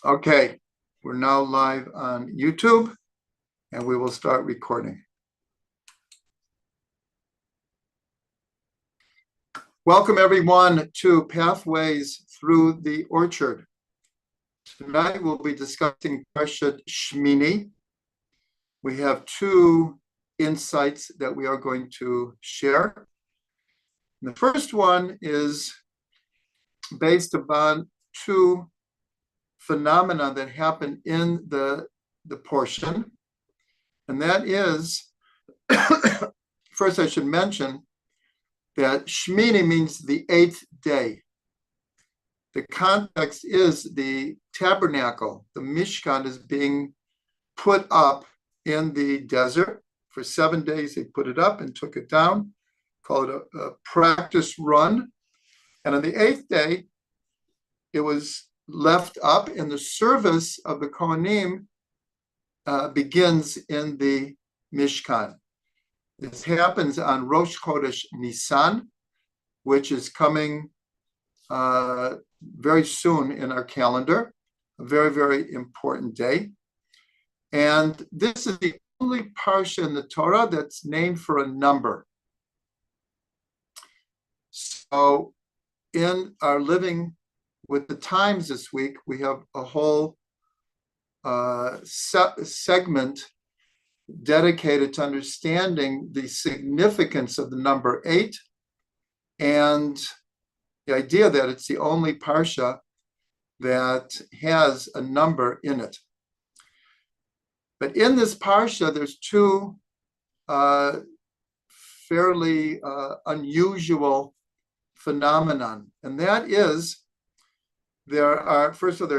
Okay, we're now live on YouTube and we will start recording. Welcome everyone to Pathways Through the Orchard. Tonight we'll be discussing Parshat Shmini. We have two insights that we are going to share. The first one is based upon two phenomena that happen in the portion. And that is, first I should mention that Shmini means the 8th day. The context is the tabernacle, the Mishkan is being put up in the desert. For 7 days they put it up and took it down, called it a practice run. And on the 8th day, it was left up, and the service of the Kohanim begins in the Mishkan. This happens on Rosh Chodesh Nisan, which is coming very soon in our calendar, a very, very important day. And this is the only parsha in the Torah that's named for a number. So in our Living with the Times this week, we have a whole segment dedicated to understanding the significance of the number 8 and the idea that it's the only parsha that has a number in it. But in this parsha, there's two fairly unusual phenomenon, and that is there are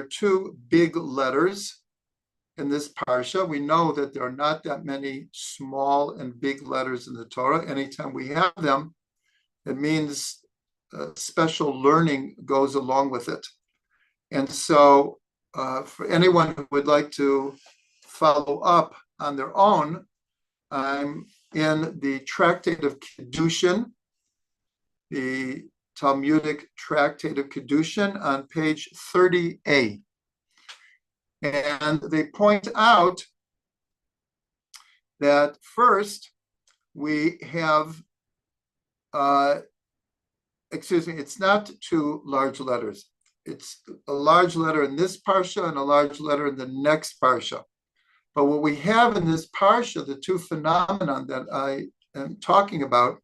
two big letters in this parsha. We know that there are not that many small and big letters in the Torah. Anytime we have them, it means special learning goes along with it. And so for anyone who would like to follow up on their own, I'm in the Tractate of Kiddushin, the Talmudic Tractate of Kiddushin on page 30a. And they point out that first we have, it's not two large letters. It's a large letter in this parsha and a large letter in the next parsha. But what we have in this parsha, the two phenomena that I am talking about,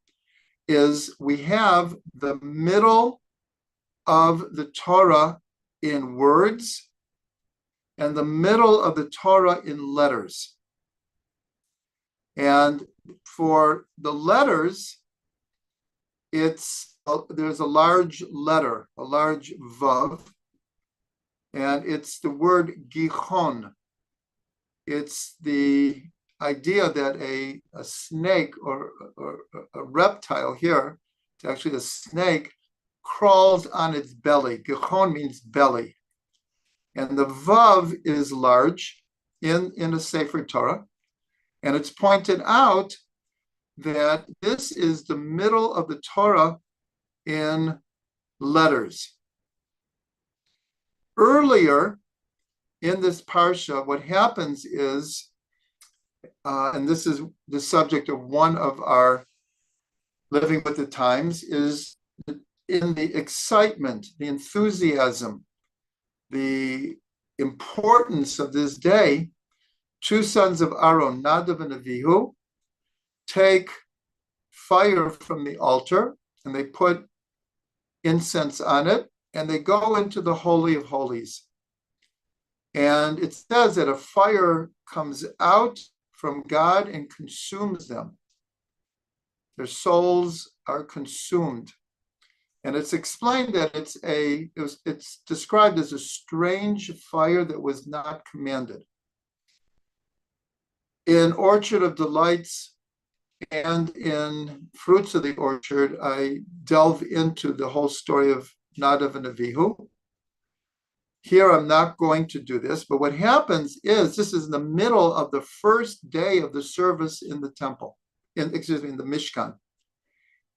is we have the middle of the Torah in words and the middle of the Torah in letters. And for the letters, there's a large letter, a large vav, and it's the word gichon. It's the idea that a snake or a reptile here, it's actually a snake, crawls on its belly. Gichon means belly. And the vav is large in a Sefer Torah. And it's pointed out that this is the middle of the Torah in letters. Earlier in this parsha, what happens is, and this is the subject of one of our Living with the Times, is in the excitement, the enthusiasm, the importance of this day, two sons of Aaron, Nadav and Avihu, take fire from the altar and they put incense on it and they go into the Holy of Holies. And it says that a fire comes out from God and consumes them. Their souls are consumed. And it's explained that it's described as a strange fire that was not commanded. In Orchard of Delights and in Fruits of the Orchard, I delve into the whole story of Nadav and Avihu. Here I'm not going to do this, but what happens is this is in the middle of the first day of the service in the temple, in the Mishkan.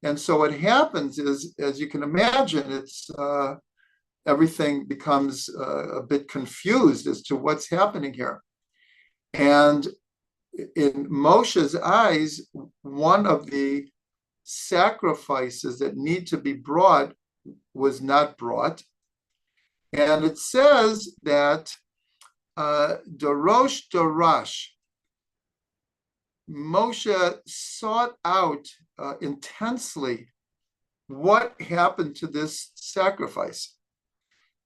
And so what happens is, as you can imagine, it's everything becomes a bit confused as to what's happening here. And in Moshe's eyes, one of the sacrifices that need to be brought was not brought. And it says that Dorosh Dorash, Moshe sought out intensely what happened to this sacrifice.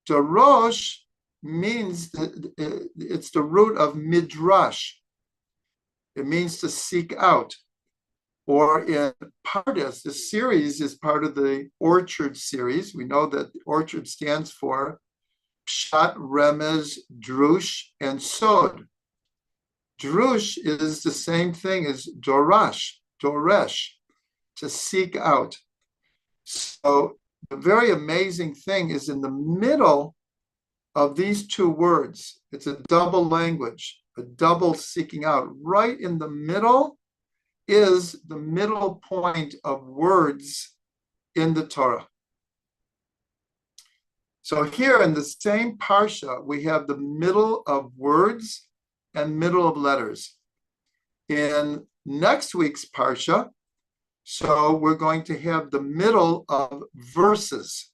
Dorosh means that it's the root of midrash. It means to seek out. Or in Pardes, the series is part of the Orchard series. We know that the Orchard stands for Pshat, Remez, Drush, and Sod. Drush is the same thing as Dorash, Doresh, to seek out. So the very amazing thing is in the middle of these two words, it's a double language, a double seeking out. Right in the middle is the middle point of words in the Torah. So here in the same parsha, we have the middle of words and middle of letters. In next week's parsha, so we're going to have the middle of verses.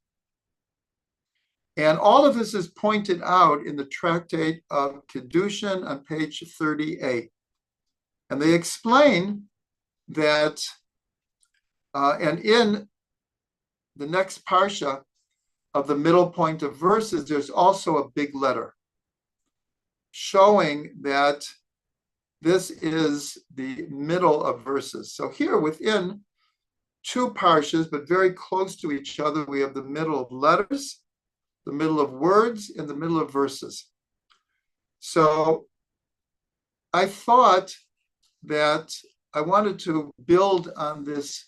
And all of this is pointed out in the tractate of Kiddushin on page 38. And they explain that, and in the next parsha of the middle point of verses, there's also a big letter showing that this is the middle of verses. So here within two parshas, but very close to each other, we have the middle of letters, the middle of words, and the middle of verses. So I thought that I wanted to build on this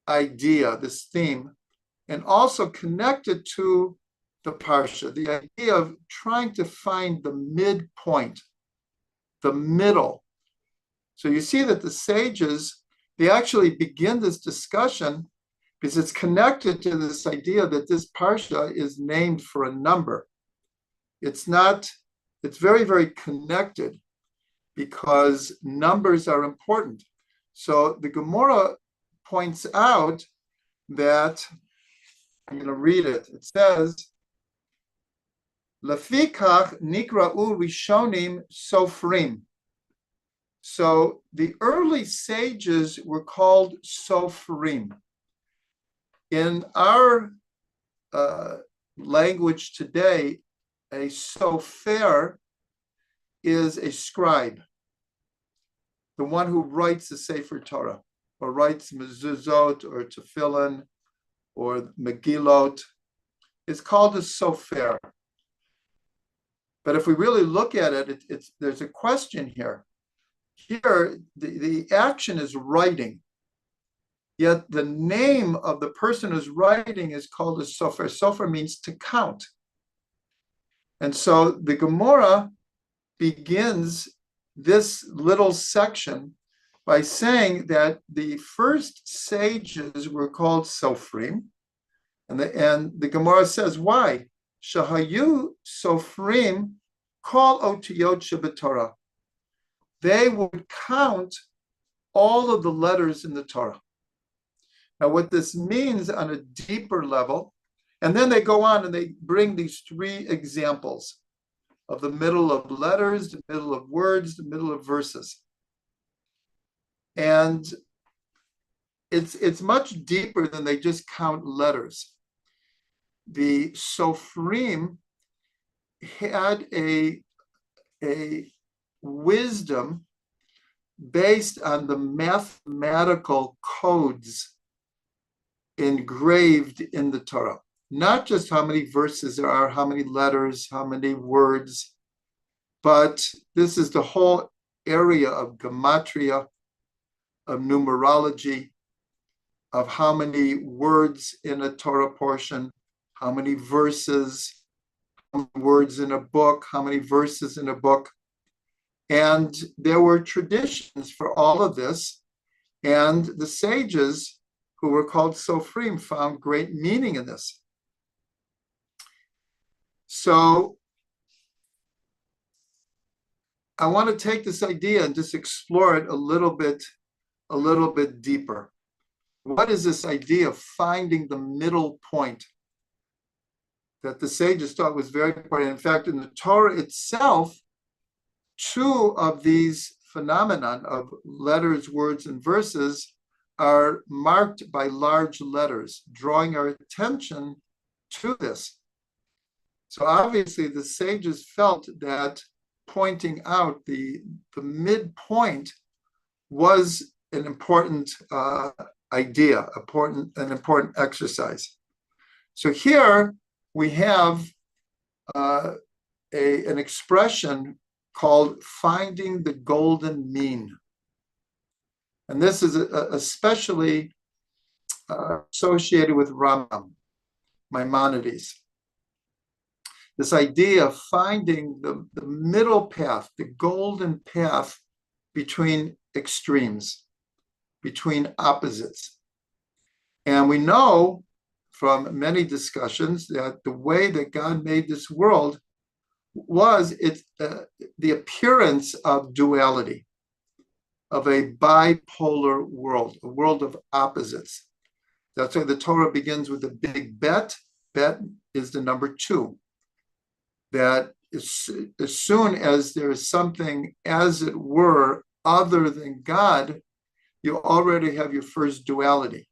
idea, this theme, and also connect it to the parsha, the idea of trying to find the midpoint, the middle. So you see that the sages, they actually begin this discussion because it's connected to this idea that this parsha is named for a number. It's very, very connected because numbers are important. So the Gemara points out that, I'm going to read it. It says, Lefikach nikra'u rishonim sofrim. So the early sages were called sofrim. In our language today, a sofer is a scribe, the one who writes the Sefer Torah, or writes mezuzot, or tefillin, or megillot, is called a sofer. But if we really look at it, there's a question here. Here, the action is writing, yet the name of the person who's writing is called a sofer. Sofer means to count. And so the Gemara begins this little section by saying that the first sages were called sofrim, and the Gemara says, why? Shahayu sofrim kol otiyot shebetorah. They would count all of the letters in the Torah. Now, what this means on a deeper level, and then they go on and they bring these three examples of the middle of letters, the middle of words, the middle of verses. And it's much deeper than they just count letters. The Sofrim had a wisdom based on the mathematical codes engraved in the Torah. Not just how many verses there are, how many letters, how many words, but this is the whole area of gematria, of numerology, of how many words in a Torah portion, how many verses, how many words in a book, how many verses in a book. And there were traditions for all of this. And the sages, who were called Sofrim, found great meaning in this. So I want to take this idea and just explore it a little bit deeper. What is this idea of finding the middle point that the sages thought was very important? In fact, in the Torah itself, two of these phenomenon of letters, words, and verses are marked by large letters, drawing our attention to this. So obviously the sages felt that pointing out the midpoint was an important idea, an important exercise. So here we have an expression called finding the golden mean. And this is especially associated with Rambam, Maimonides. This idea of finding the middle path, the golden path between extremes, between opposites. And we know from many discussions that the way that God made this world was the appearance of duality, of a bipolar world, a world of opposites. That's why the Torah begins with a big bet. Bet is the number 2. That as soon as there is something, as it were, other than God, you already have your first duality.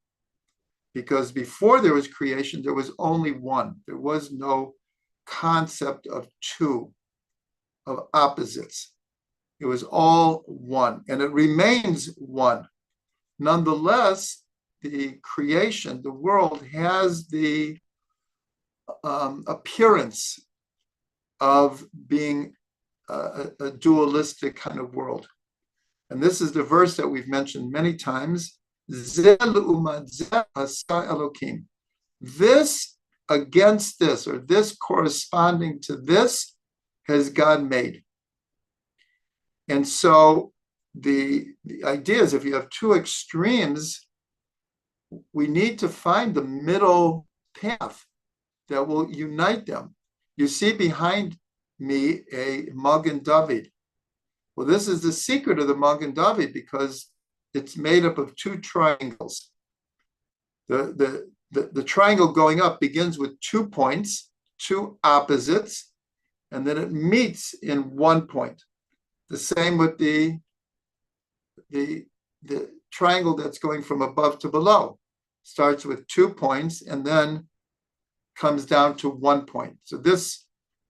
Because before there was creation, there was only one. There was no concept of two, of opposites. It was all one, and it remains one. Nonetheless, the creation, the world, has the appearance of being a dualistic kind of world. And this is the verse that we've mentioned many times. This against this, or this corresponding to this, has God made. And so the idea is, if you have two extremes, we need to find the middle path that will unite them. You see behind me a Magen David. Well, this is the secret of the Magen David, because it's made up of 2 triangles. The triangle going up begins with 2 points, 2 opposites, and then it meets in 1 point. The same with the triangle that's going from above to below. Starts with 2 points and then comes down to 1 point. So this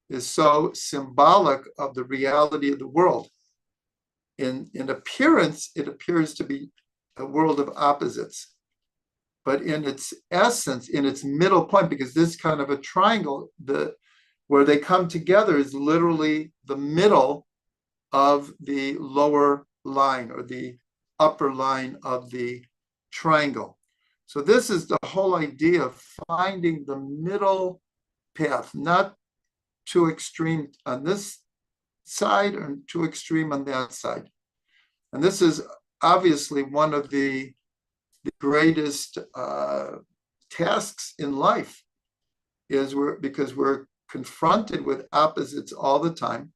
is so symbolic of the reality of the world. In appearance, it appears to be a world of opposites. But in its essence, in its middle point, because this kind of a triangle, where they come together is literally the middle of the lower line, or the upper line of the triangle. So this is the whole idea of finding the middle path, not too extreme on this side or too extreme on that side. And this is obviously one of the greatest tasks in life, because we're confronted with opposites all the time,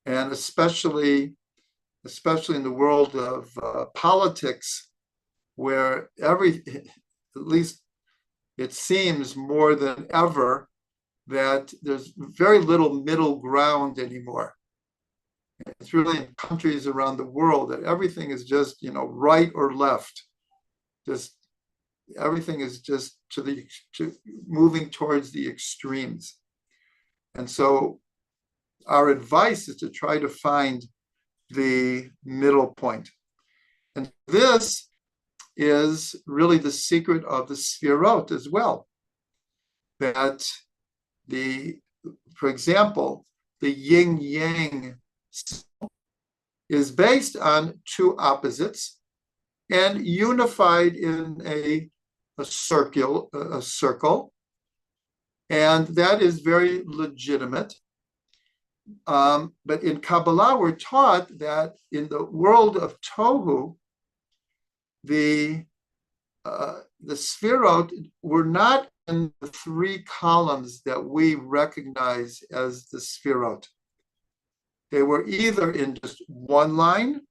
and especially in the world of politics, where at least it seems more than ever, that there's very little middle ground anymore. It's really in countries around the world that everything is just, right or left. Just everything is just to moving towards the extremes. And so our advice is to try to find the middle point. And this is really the secret of the Sfirot as well. That for example, the yin-yang is based on 2 opposites and unified in a circle, and that is very legitimate. But in Kabbalah, we're taught that in the world of Tohu, the Sfirot were not in the three columns that we recognize as the Sefirot. They were either in just one line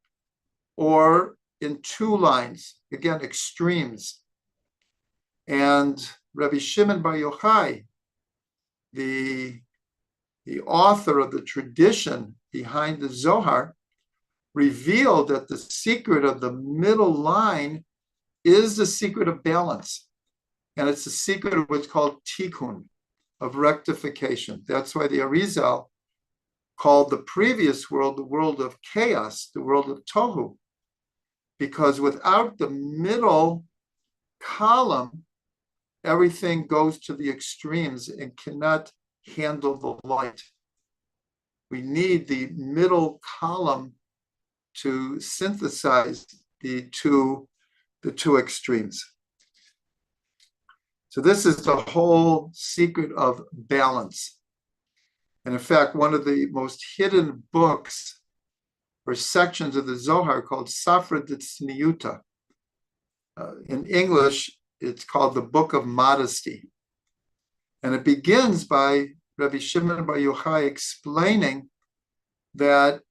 or in two lines, again, extremes. And Rabbi Shimon Bar Yochai, the author of the tradition behind the Zohar, revealed that the secret of the middle line is the secret of balance. And it's the secret of what's called tikkun, of rectification. That's why the Arizal called the previous world the world of chaos, the world of tohu. Because without the middle column, everything goes to the extremes and cannot handle the light. We need the middle column to synthesize the two extremes. So this is the whole secret of balance. And in fact, one of the most hidden books or sections of the Zohar called Safra D'Tzniuta. In English, it's called the Book of Modesty. And it begins by Rabbi Shimon Bar Yochai explaining that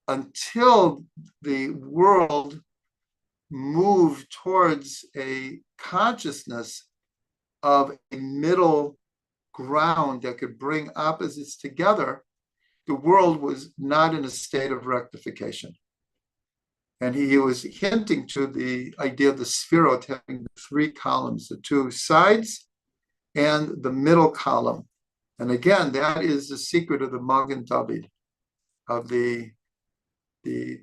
until the world moved towards a consciousness of a middle ground that could bring opposites together, the world was not in a state of rectification. And he was hinting to the idea of the Sefirot having three columns, the two sides and the middle column. And again, that is the secret of the Magen David, of the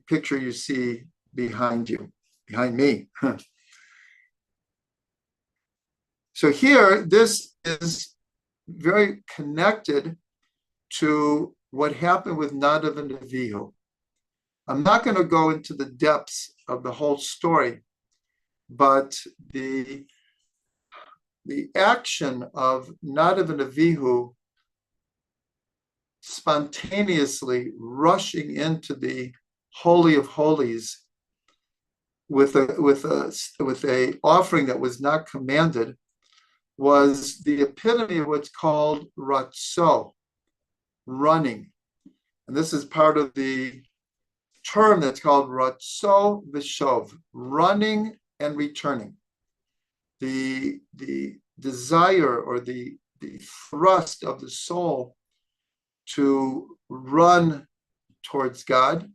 picture you see behind you, behind me. So here, this is very connected to what happened with Nadav and Avihu. I'm not going to go into the depths of the whole story, but the action of Nadav and Avihu spontaneously rushing into the Holy of Holies with a offering that was not commanded was the epitome of what's called ratzo, running. And this is part of the term that's called ratzo v'shov, running and returning. The desire or the thrust of the soul to run towards God,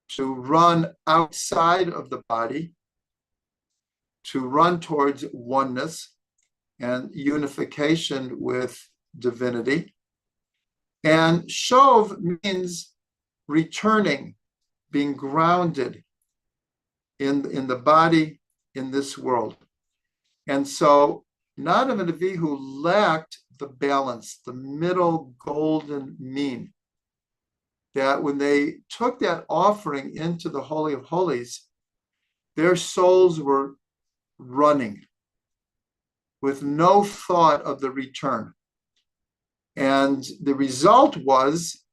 to run outside of the body, to run towards oneness and unification with divinity. And shov means returning, being grounded in the body, in this world. And so Nadav and Avihu lacked the balance, the middle golden mean, that when they took that offering into the Holy of Holies, their souls were running with no thought of the return. And the result was,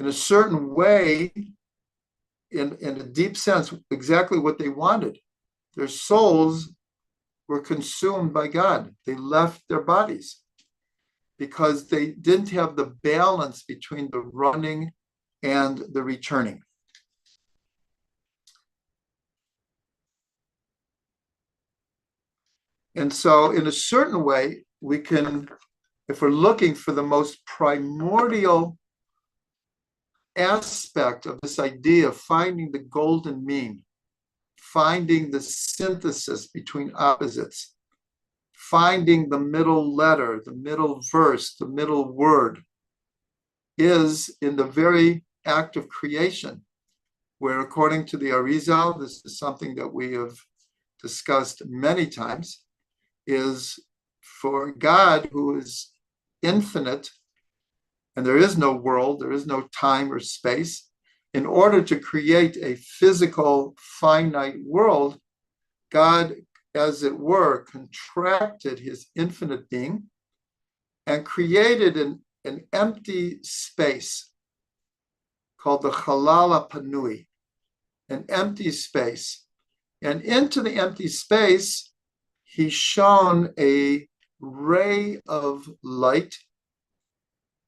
in a certain way, in a deep sense, exactly what they wanted. Their souls were consumed by God. They left their bodies because they didn't have the balance between the running and the returning. And so in a certain way, we can, if we're looking for the most primordial aspect of this idea of finding the golden mean, finding the synthesis between opposites, finding the middle letter, the middle verse, the middle word, is in the very act of creation, where according to the Arizal, this is something that we have discussed many times, is for God, who is infinite, and there is no world, there is no time or space, in order to create a physical, finite world, God, as it were, contracted his infinite being and created an empty space called the Chalal HaPanui, an empty space. And into the empty space, he shone a ray of light,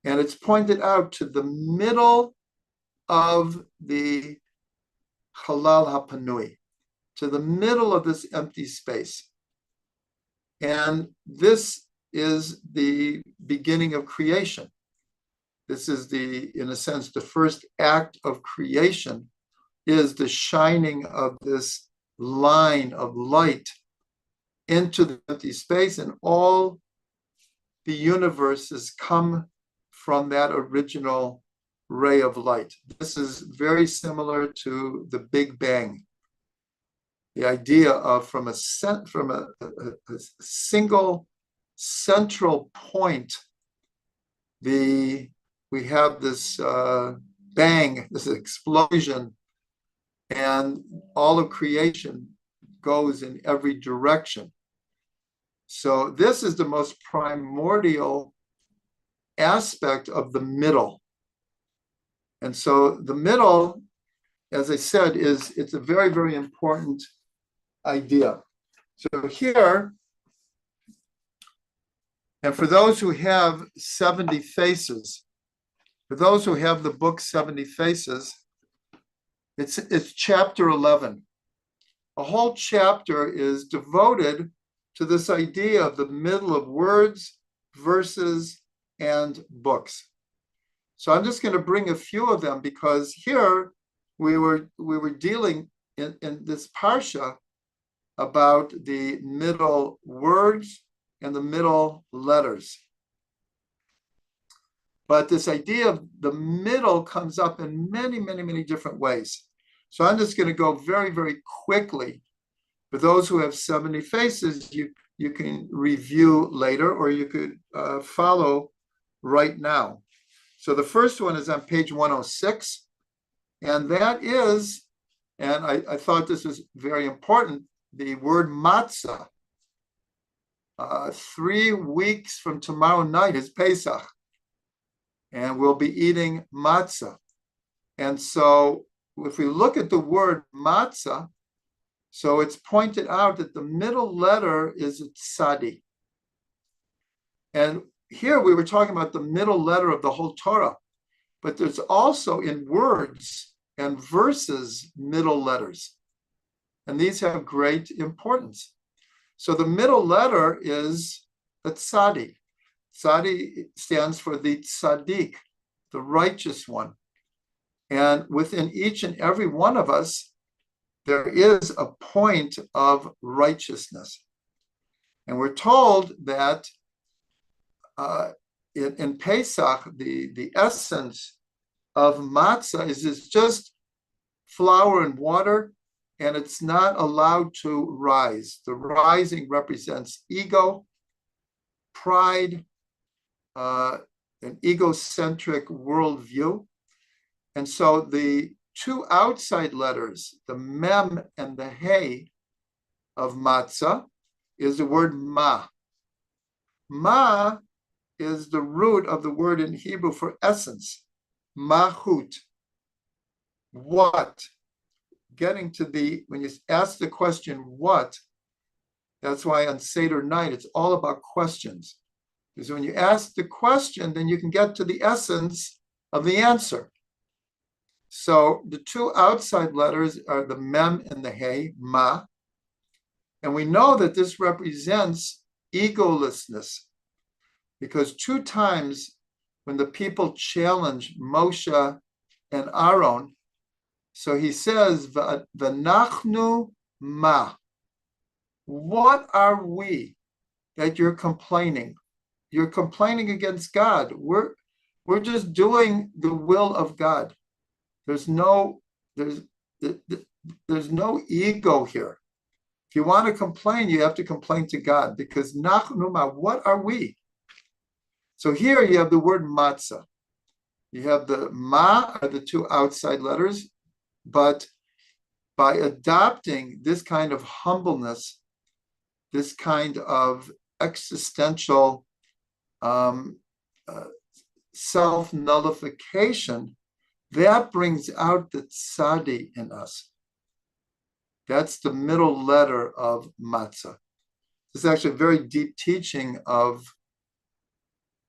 and it's pointed out to the middle of the Halal HaPanui, to the middle of this empty space. And this is the beginning of creation. This is in a sense, the first act of creation is the shining of this line of light into the empty space, and all the universes come from that original ray of light. This is very similar to the Big Bang. The idea of from a single central point, we have this bang, this explosion, and all of creation goes in every direction. So this is the most primordial aspect of the middle. And so the middle, as I said, it's a very, very important idea. So here, and for those who have 70 Faces, for those who have the book 70 Faces, it's chapter 11. A whole chapter is devoted to this idea of the middle of words, verses, and books. So I'm just going to bring a few of them, because here we were dealing in this parsha about the middle words and the middle letters. But this idea of the middle comes up in many, many, many different ways. So I'm just going to go very, very quickly. For those who have 70 Faces, you can review later, or you could follow right now. So the first one is on page 106, and that is, and I thought this was very important, the word matzah. 3 weeks from tomorrow night is Pesach, and we'll be eating matzah. And so if we look at the word matzah, so it's pointed out that the middle letter is a tzadi. And here we were talking about the middle letter of the whole Torah, but there's also in words and verses middle letters. And these have great importance. So the middle letter is a tzadi. Tzadi stands for the tzaddik, the righteous one. And within each and every one of us, there is a point of righteousness. And we're told that in Pesach, the essence of matzah is just flour and water, and it's not allowed to rise. The rising represents ego, pride, an egocentric worldview. And so the two outside letters, the mem and the hey of matzah, is the word ma. Ma is the root of the word in Hebrew for essence, mahut. What? Getting to when you ask the question, what? That's why on Seder night, it's all about questions. Because when you ask the question, then you can get to the essence of the answer. So the two outside letters are the mem and the hey, ma. And we know that this represents egolessness, because 2 times when the people challenge Moshe and Aaron, so he says, V'nachnu ma. What are we that you're complaining? You're complaining against God. We're just doing the will of God. There's no ego here. If you want to complain, you have to complain to God, because nachnu ma, what are we? So here you have the word matzah. You have the ma are the 2 outside letters, but by adopting this kind of humbleness, this kind of existential self-nullification, that brings out the tzadi in us. That's the middle letter of matzah. is actually a very deep teaching of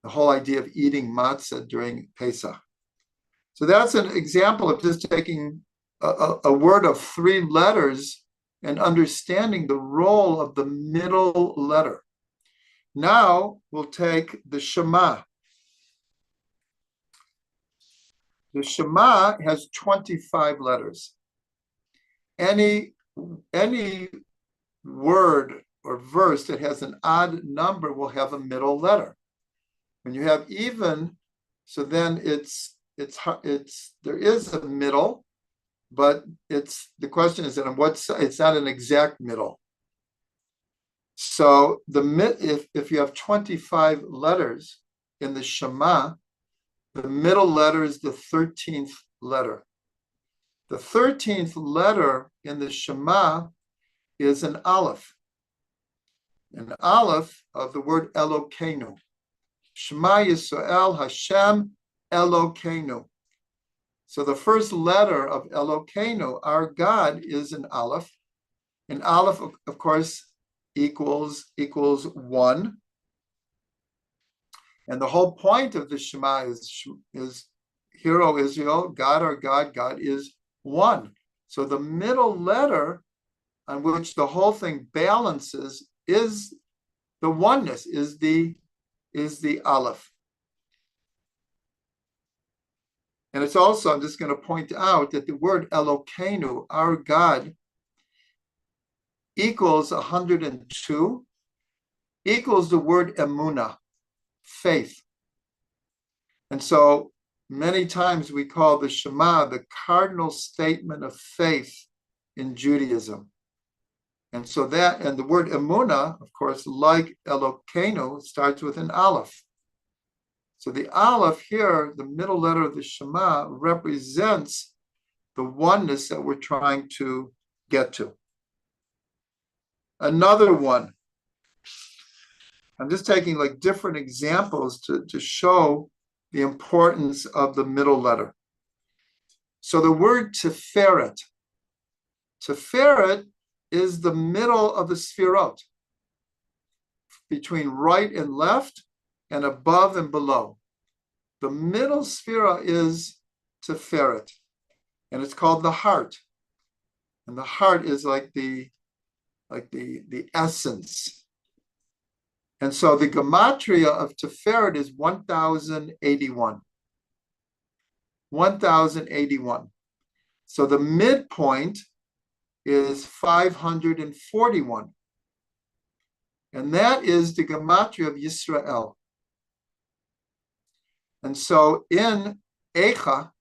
the whole idea of eating matzah during Pesach. So that's an example of just taking a word of 3 letters and understanding the role of the middle letter. Now we'll take the Shema. The Shema has 25 letters. Any word or verse that has an odd number will have a middle letter. When you have even, so then there is a middle, but the question is that on what side. It's not an exact middle. So if you have 25 letters in the Shema, the middle letter is the 13th letter. The 13th letter in the Shema is an Aleph. An Aleph of the word Elokeinu. Shema Yisrael Hashem Elokeinu. So the first letter of Elokeinu, our God, is an Aleph. An Aleph, of course, equals 1. And the whole point of the Shema is Hear, O Israel, God our God, God is 1. So the middle letter on which the whole thing balances is the oneness, is the Aleph. And it's also, I'm just going to point out that the word Elokeinu, our God, equals 102, equals the word emunah, faith. And so many times we call the Shema the cardinal statement of faith in Judaism. And so and the word emunah, of course, like Elokeinu, starts with an Aleph. So the Aleph here, the middle letter of the Shema, represents the oneness that we're trying to get to. Another one. I'm just taking like different examples to show the importance of the middle letter. So the word Tiferet. Tiferet is the middle of the Sfirot, between right and left and above and below. The middle Sphira is Tiferet, and it's called the heart. And the heart is like the essence. And so the gematria of Tiferet is 1081. 1081. So the midpoint is 541. And that is the gematria of Yisrael. And so in Eicha,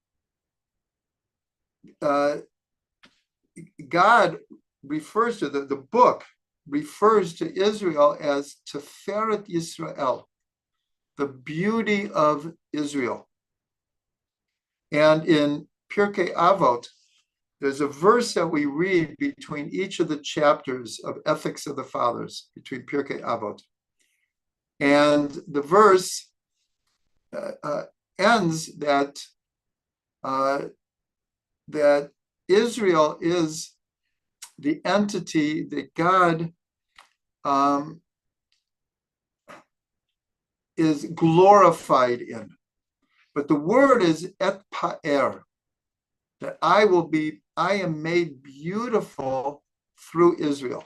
God refers to, the book refers to Israel as Tiferet Yisrael, the beauty of Israel. And in Pirkei Avot, there's a verse that we read between each of the chapters of Ethics of the Fathers, between Pirkei Avot. And the verse ends that Israel is the entity that God is glorified in. But the word is et pa'er, that I am made beautiful through Israel.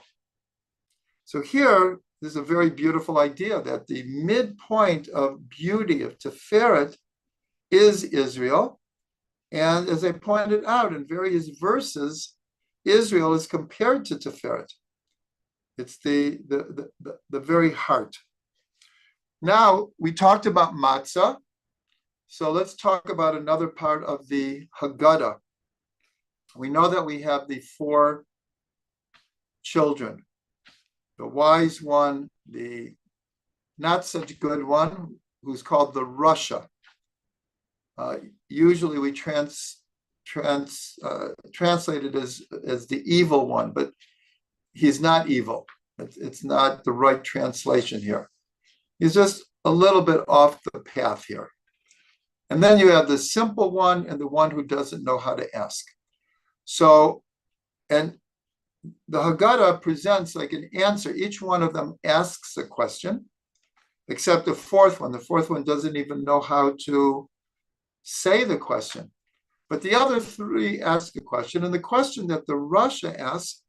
So here, there's a very beautiful idea that the midpoint of beauty of Tiferet is Israel. And as I pointed out in various verses, Israel is compared to Tiferet. It's the very heart. Now, we talked about matzah. So let's talk about another part of the Haggadah. We know that we have the 4 children. The wise one, the not such good one, who's called the Rasha. Usually we translate it as the evil one, but he's not evil. It's not the right translation here. He's just a little bit off the path here. And then you have the simple one and the one who doesn't know how to ask. So, and the Haggadah presents like an answer. Each one of them asks a question, except the fourth one. The fourth one doesn't even know how to say the question. But the other three ask a question, and the question that the Rasha asks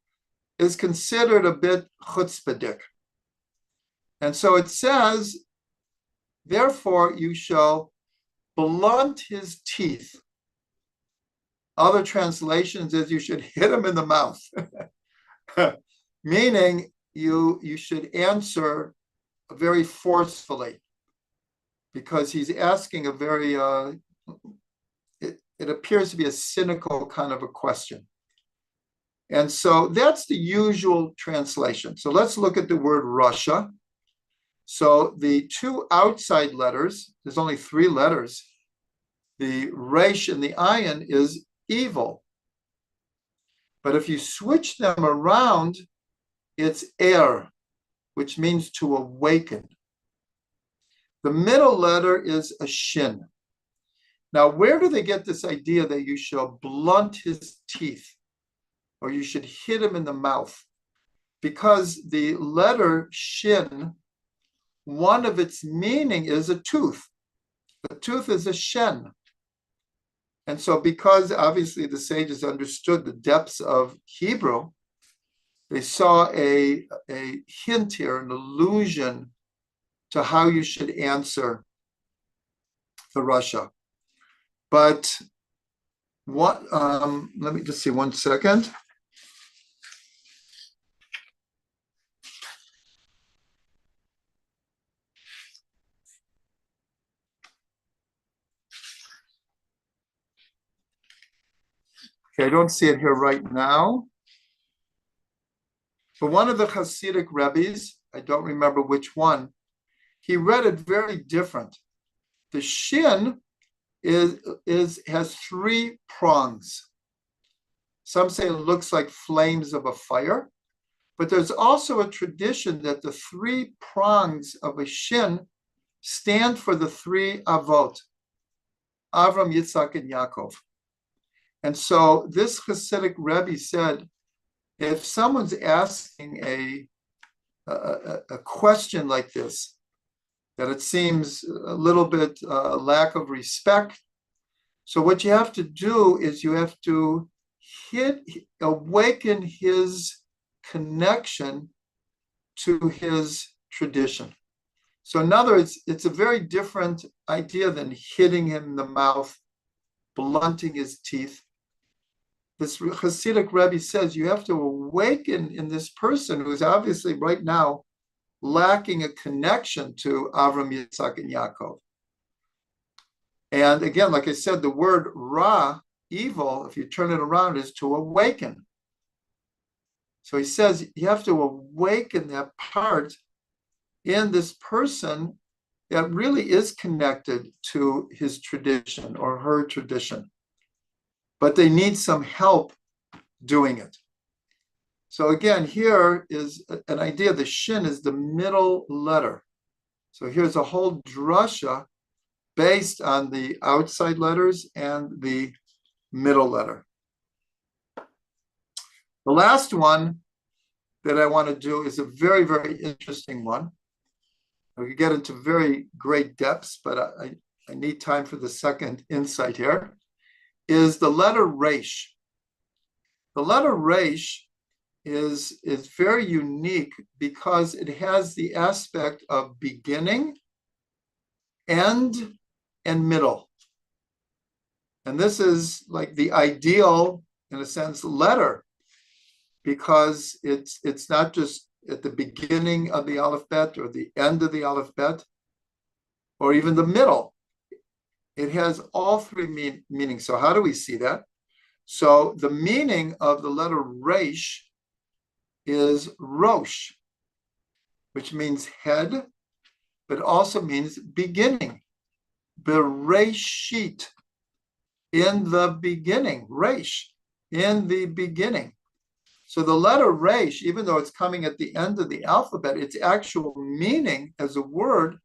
is considered a bit chutzpahdik. And so it says, therefore you shall blunt his teeth. Other translations is you should hit him in the mouth. Meaning you should answer very forcefully, because he's asking a very, it appears to be a cynical kind of a question. And so that's the usual translation. So let's look at the word Rasha. So the two outside letters, there's only three letters. The resh and the ayin is evil. But if you switch them around, it's which means to awaken. The middle letter is a shin. Now, where do they get this idea that you shall blunt his teeth, or you should hit him in the mouth? Because the letter shin, one of its meaning is a tooth. The tooth is a shen. And so because obviously the sages understood the depths of Hebrew, they saw a hint here, an allusion to how you should answer the Rasha. But what? Let me just see 1 second. Okay, I don't see it here right now. But one of the Hasidic rabbis, I don't remember which one, he read it very different. The shin has three prongs. Some say it looks like flames of a fire, but there's also a tradition that the three prongs of a shin stand for the three avot, Avram, Yitzhak, and Yaakov. And so this Hasidic Rebbe said, if someone's asking a question like this, that it seems a little bit lack of respect. So what you have to do is you have to awaken his connection to his tradition. So in other words, it's a very different idea than hitting him in the mouth, blunting his teeth. This Hasidic Rebbe says you have to awaken in this person who's obviously right now lacking a connection to Avram, Yitzhak, and Yaakov. And again, like I said, the word ra, evil, if you turn it around, is to awaken. So he says you have to awaken that part in this person that really is connected to his tradition or her tradition. But they need some help doing it. So again, here is an idea. The shin is the middle letter. So here's a whole drasha based on the outside letters and the middle letter. The last one that I want to do is a very, very interesting one. We could get into very great depths, but I need time for the second insight here, is the letter resh. The letter resh is very unique because it has the aspect of beginning, end, and middle. And this is like the ideal, in a sense, letter, because it's not just at the beginning of the Aleph Bet or the end of the Aleph Bet, or even the middle. It has all three meanings. So how do we see that? So the meaning of the letter resh is rosh, which means head, but also means beginning. Bereshit, in the beginning. Resh, in the beginning. So the letter resh, even though it's coming at the end of the alphabet, its actual meaning as a word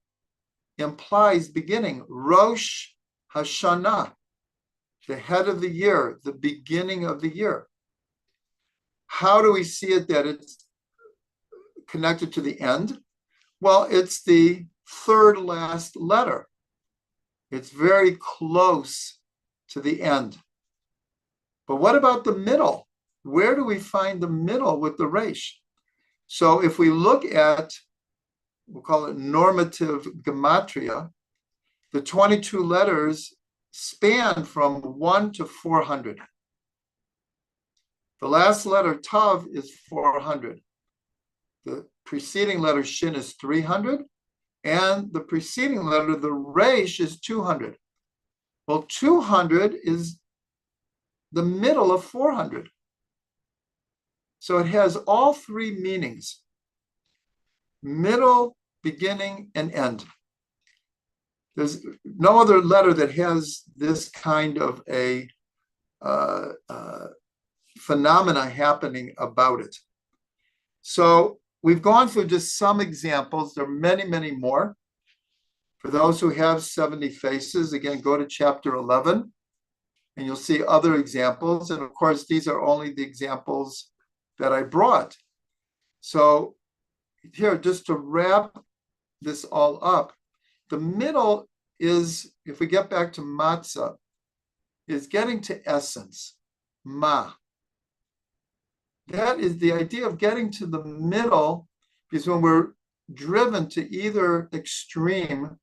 implies beginning. Rosh Hashanah, the head of the year, the beginning of the year. How do we see it that it's connected to the end? Well, it's the third last letter. It's very close to the end. But what about the middle? Where do we find the middle with the resh? So if we look at, we'll call it normative gematria, the 22 letters span from 1 to 400. The last letter, Tav, is 400. The preceding letter, Shin, is 300. And the preceding letter, the Resh, is 200. Well, 200 is the middle of 400. So it has all three meanings: middle, beginning, and end. There's no other letter that has this kind of a phenomena happening about it. So we've gone through just some examples. There are many, many more. For those who have 70 faces, again, go to chapter 11, and you'll see other examples. And of course, these are only the examples that I brought. So here, just to wrap this all up, the middle is, if we get back to matzah, is getting to essence, ma. That is the idea of getting to the middle, because when we're driven to either extreme,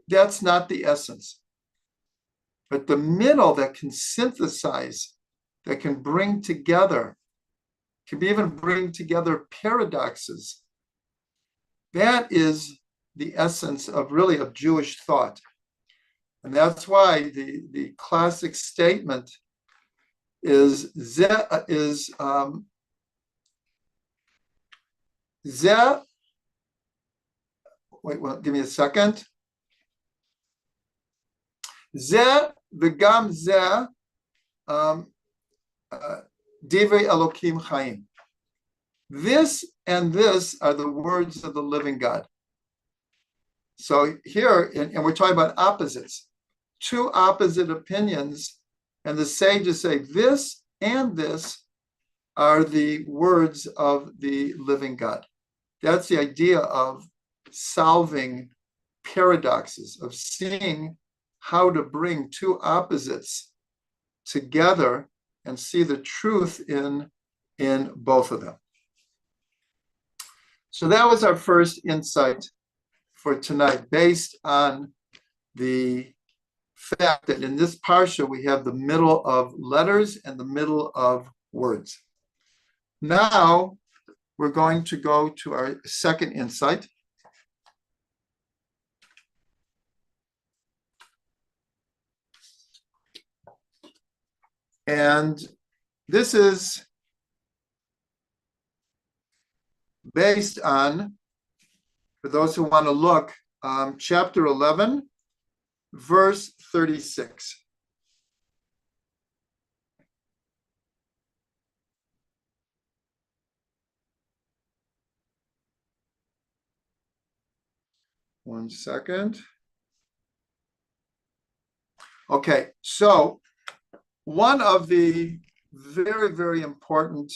that's not the essence. But the middle that can synthesize, that can bring together, can even bring together paradoxes, that is the essence of really of Jewish thought. And that's why the classic statement is wait, well, give me a second. Ze v'gam ze divrei Elokim chaim. This and this are the words of the living God. So here, and we're talking about opposites, two opposite opinions, and the sages say this and this are the words of the living God. That's the idea of solving paradoxes, of seeing how to bring two opposites together and see the truth in both of them. So that was our first insight for tonight, based on the fact that in this parsha we have the middle of letters and the middle of words. Now we're going to go to our second insight. And this is based on, for those who want to look, chapter 11, verse 36. One second. Okay, so one of the very, very important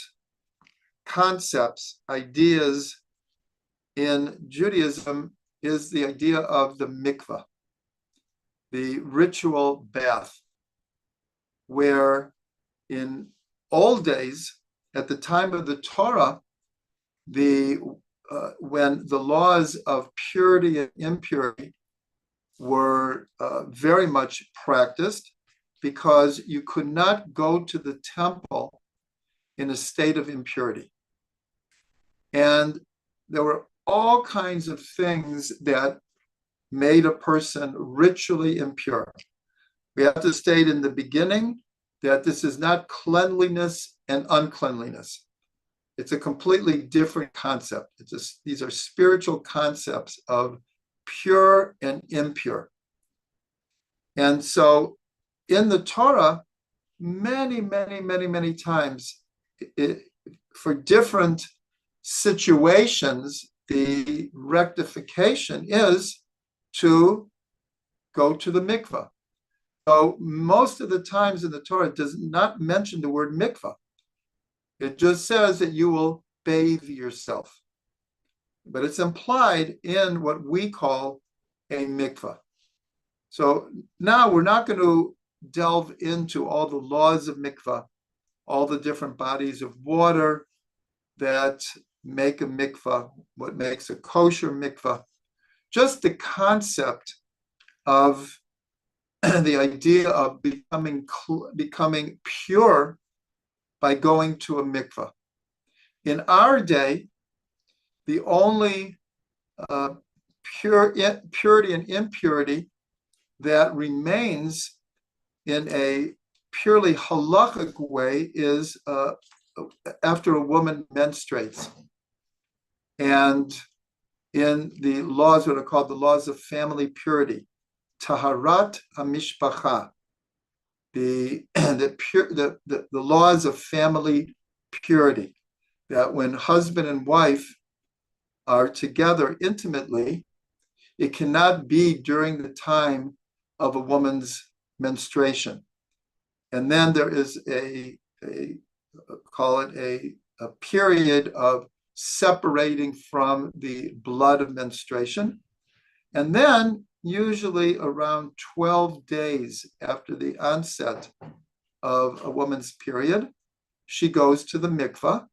concepts, ideas in Judaism is the idea of the mikvah, the ritual bath, where in old days, at the time of the Torah, when the laws of purity and impurity were very much practiced, because you could not go to the temple in a state of impurity. And there were all kinds of things that made a person ritually impure. We have to state in the beginning that this is not cleanliness and uncleanliness. It's a completely different concept. These are spiritual concepts of pure and impure. And so in the Torah, many, many, many, many times, for different situations, the rectification is to go to the mikvah. So most of the times in the Torah, it does not mention the word mikvah. It just says that you will bathe yourself. But it's implied in what we call a mikvah. So now we're not going to delve into all the laws of mikvah, all the different bodies of water that make a mikvah, what makes a kosher mikvah, just the concept of the idea of becoming pure by going to a mikvah. In our day, the only purity and impurity that remains in a purely halachic way is after a woman menstruates. And in the laws, what are called the laws of family purity, taharat hamishpacha, the laws of family purity, that when husband and wife are together intimately, it cannot be during the time of a woman's menstruation. And then there is call it a period of separating from the blood of menstruation. And then usually around 12 days after the onset of a woman's period, she goes to the mikvah,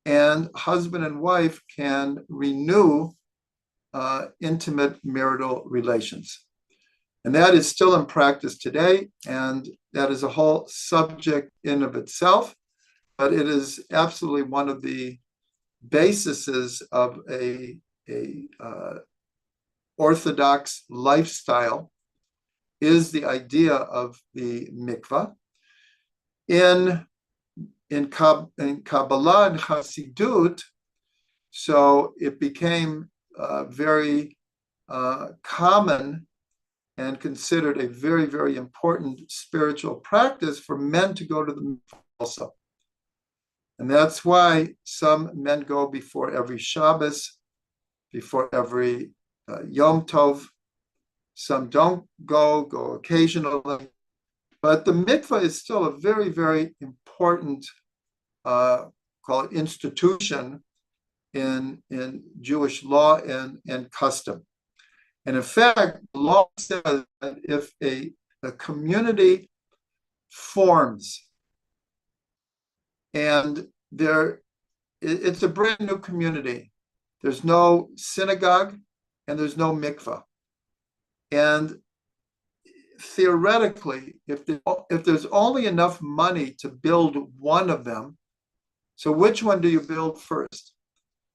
and husband and wife can renew intimate marital relations. And that is still in practice today, and that is a whole subject in of itself, but it is absolutely one of the bases of a Orthodox lifestyle, is the idea of the mikvah. In Kabbalah and Hasidut, so it became very common and considered a very, very important spiritual practice for men to go to the mikvah also. And that's why some men go before every Shabbos, before every Yom Tov. Some don't go occasionally. But the mikvah is still a very, very important, call it institution in Jewish law and custom. And in fact, the law says that if a community forms and it's a brand new community, there's no synagogue and there's no mikvah. And theoretically, if there's only enough money to build one of them, so which one do you build first?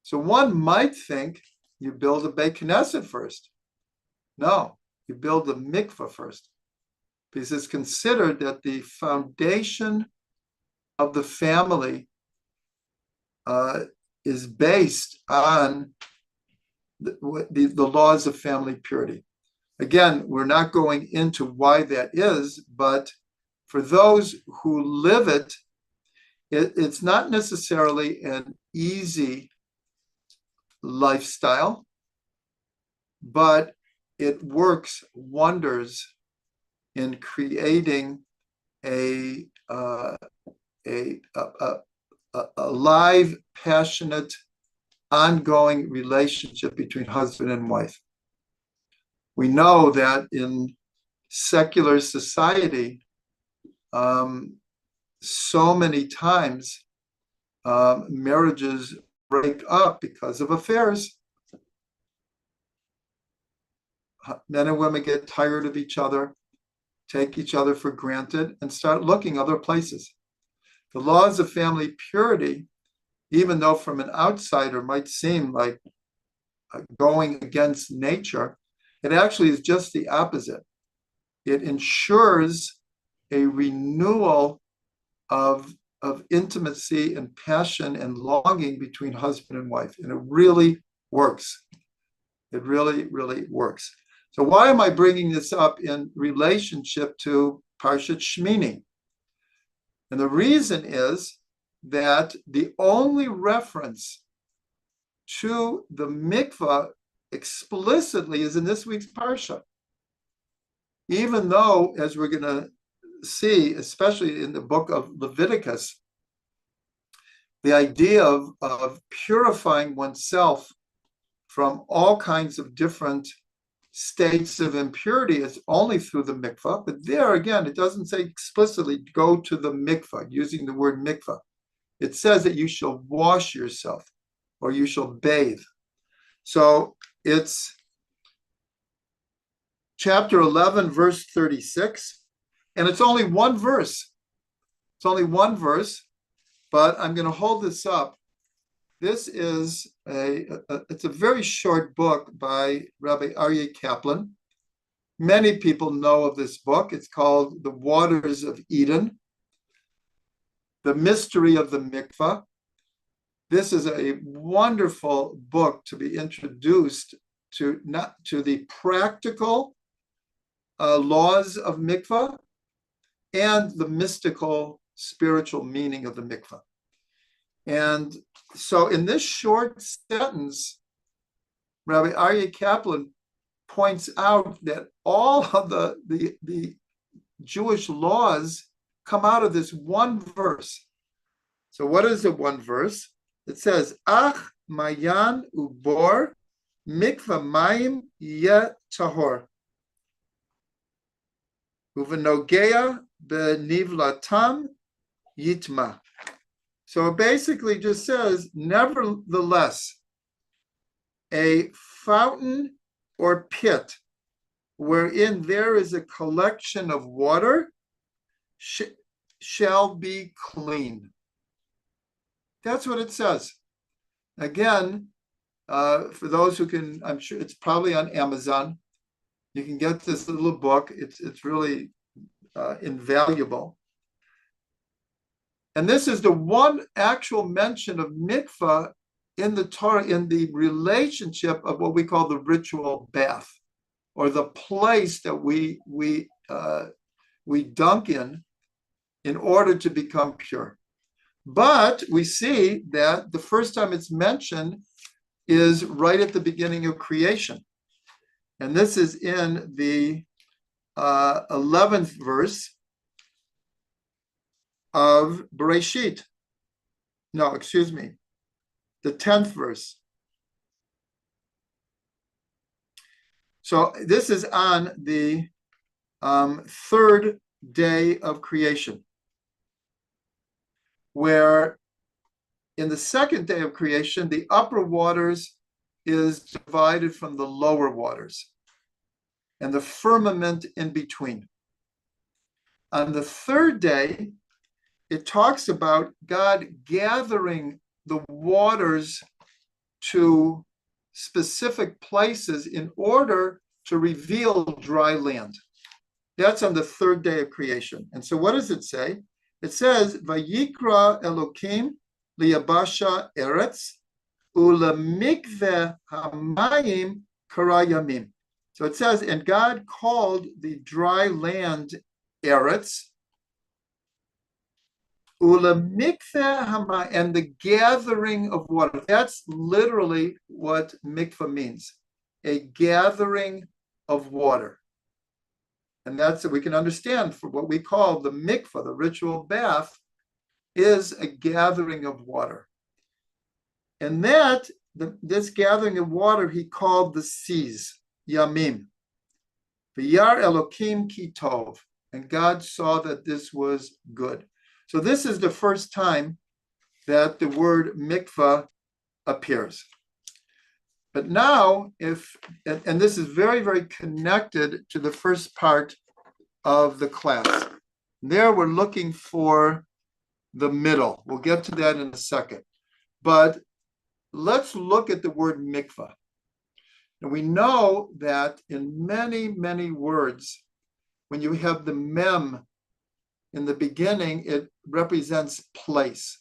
So one might think you build a Beit Knesset first. No, you build the mikvah first, because it's considered that the foundation of the family is based on the laws of family purity. Again, we're not going into why that is, but for those who live it, it's not necessarily an easy lifestyle, but it works wonders in creating a live, passionate, ongoing relationship between husband and wife. We know that in secular society, so many times marriages break up because of affairs. Men and women get tired of each other, take each other for granted, and start looking other places. The laws of family purity, even though from an outsider might seem like going against nature, it actually is just the opposite. It ensures a renewal of intimacy and passion and longing between husband and wife. And it really works. It really, really works. So why am I bringing this up in relationship to Parshat Shmini? And the reason is that the only reference to the mikvah explicitly is in this week's Parsha. Even though, as we're going to see, especially in the book of Leviticus, the idea of purifying oneself from all kinds of different states of impurity is only through the mikvah. But there again, it doesn't say explicitly go to the mikvah, using the word mikvah. It says that you shall wash yourself or you shall bathe. So it's chapter 11, verse 36, and it's only one verse. It's only one verse, but I'm going to hold this up. This is it's a very short book by Rabbi Aryeh Kaplan. Many people know of this book. It's called The Waters of Eden, The Mystery of the Mikvah. This is a wonderful book to be introduced to the practical laws of mikvah and the mystical spiritual meaning of the mikvah. And so in this short sentence, Rabbi Aryeh Kaplan points out that all of the Jewish laws come out of this one verse. So what is the one verse? It says, Ach mayan ubor mikvah mayim yeh tahor. Uvenogea benivlatam yitma. So it basically just says, nevertheless, a fountain or pit wherein there is a collection of water shall be clean. That's what it says. Again, for those who can, I'm sure it's probably on Amazon. You can get this little book. It's really invaluable. And this is the one actual mention of mikvah in the Torah, in the relationship of what we call the ritual bath, or the place that we dunk in order to become pure. But we see that the first time it's mentioned is right at the beginning of creation. And this is in the 11th verse of Bereshit. No, excuse me, the 10th verse. So this is on the third day of creation, where in the second day of creation, the upper waters is divided from the lower waters and the firmament in between. On the third day, it talks about God gathering the waters to specific places in order to reveal dry land. That's on the third day of creation. And so what does it say? It says, Vayikra Elokim liyabasha eretz ulemikveh hamayim karayamim. So it says, and God called the dry land eretz, ulemikveh hamayim, and the gathering of water. That's literally what mikvah means, a gathering of water. And that's what we can understand for what we call the mikvah, the ritual bath, is a gathering of water. And that, this gathering of water, he called the seas, Yamim. V'yar Elokim ki tov. And God saw that this was good. So this is the first time that the word mikvah appears. But now, and this is very, very connected to the first part of the class. There we're looking for the middle. We'll get to that in a second. But let's look at the word mikvah. And we know that in many, many words, when you have the mem in the beginning, it represents place.